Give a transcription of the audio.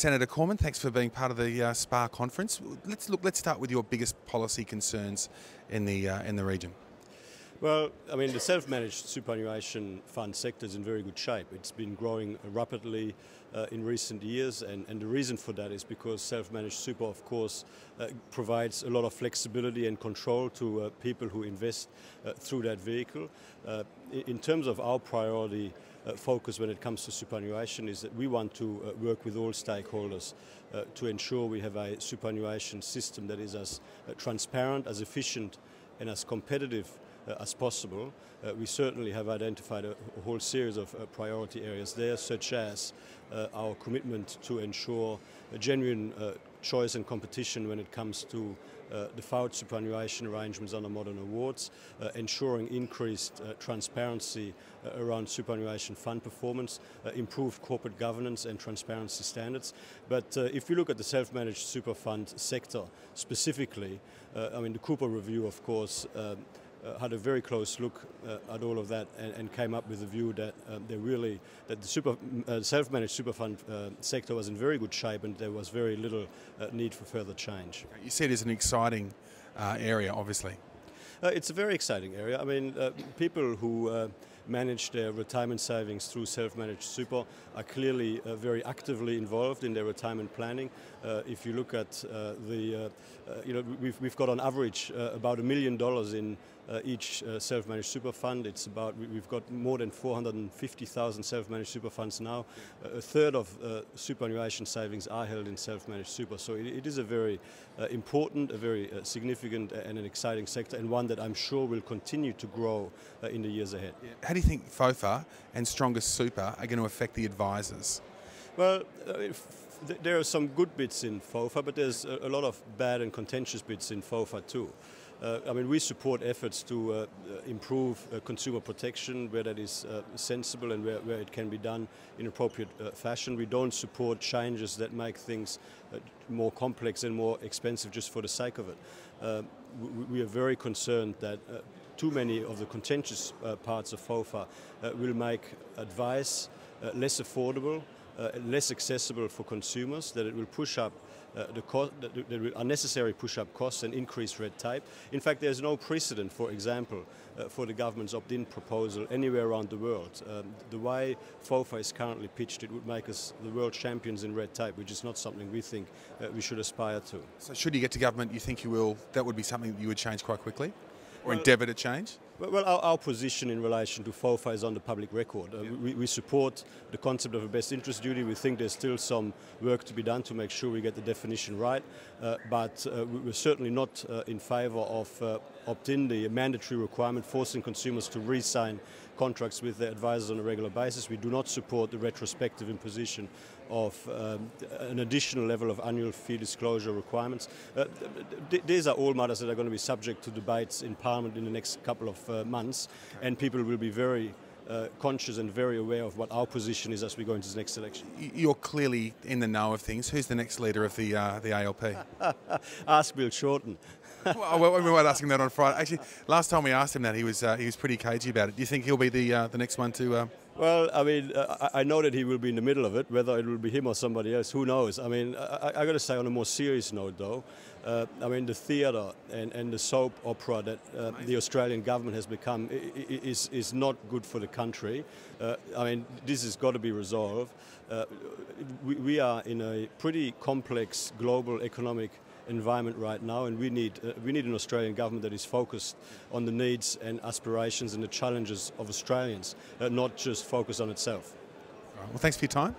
Senator Cormann, thanks for being part of the SPAA Conference. Let's start with your biggest policy concerns in the region. Well, I mean, the self-managed superannuation fund sector is in very good shape. It's been growing rapidly in recent years, and the reason for that is because self-managed super, of course, provides a lot of flexibility and control to people who invest through that vehicle. In terms of our priority focus when it comes to superannuation is that we want to work with all stakeholders to ensure we have a superannuation system that is as transparent, as efficient and as competitive as possible. We certainly have identified a whole series of priority areas there, such as our commitment to ensure a genuine choice and competition when it comes to the default superannuation arrangements under modern awards, ensuring increased transparency around superannuation fund performance, improved corporate governance and transparency standards. But if we look at the self-managed super fund sector specifically, I mean, the Cooper review, of course, had a very close look at all of that and came up with the view that the self-managed super fund sector was in very good shape and there was very little need for further change. You see it as an exciting area, obviously. It's a very exciting area. I mean, people who manage their retirement savings through self-managed super are clearly very actively involved in their retirement planning. If you look at we've got on average about $1 million in each self-managed super fund. We've got more than 450,000 self-managed super funds now. A third of superannuation savings are held in self-managed super. So it is a very important, a very significant and an exciting sector, and one that I'm sure will continue to grow in the years ahead. Yeah. How do you think FOFA and Stronger Super are going to affect the advisors? Well, there are some good bits in FOFA, but there's a lot of bad and contentious bits in FOFA too. I mean, we support efforts to improve consumer protection where that is sensible and where it can be done in appropriate fashion. We don't support changes that make things more complex and more expensive just for the sake of it. We are very concerned that too many of the contentious parts of FOFA will make advice less affordable, less accessible for consumers, that it will push up that will unnecessarily push up costs and increase red tape. In fact, there's no precedent, for example, for the government's opt-in proposal anywhere around the world. The way FOFA is currently pitched, it would make us the world champions in red tape, which is not something we think we should aspire to. So should you get to government, you think that would be something that you would change quite quickly? Or endeavour to change? Well, our position in relation to FOFA is on the public record. We support the concept of a best interest duty. We think there's still some work to be done to make sure we get the definition right. But we're certainly not in favour of opt-in, the mandatory requirement forcing consumers to re-sign contracts with their advisors on a regular basis. We do not support the retrospective imposition of an additional level of annual fee disclosure requirements. These are all matters that are going to be subject to debates in Parliament in the next couple of months, and people will be very conscious and very aware of what our position is as we go into the next election. You're clearly in the know of things. Who's the next leader of the ALP? Ask Bill Shorten. Well, we weren't asking that on Friday. Actually, last time we asked him that, he was pretty cagey about it. Do you think he'll be the next one to? Well, I mean, I know that he will be in the middle of it. Whether it will be him or somebody else, who knows? I mean, I got to say, on a more serious note, though, I mean, the theatre and the soap opera that the Australian government has become is not good for the country. I mean, this has got to be resolved. We are in a pretty complex global economic environment right now, and we need an Australian government that is focused on the needs and aspirations and the challenges of Australians, not just focused on itself. All right. Well, thanks for your time.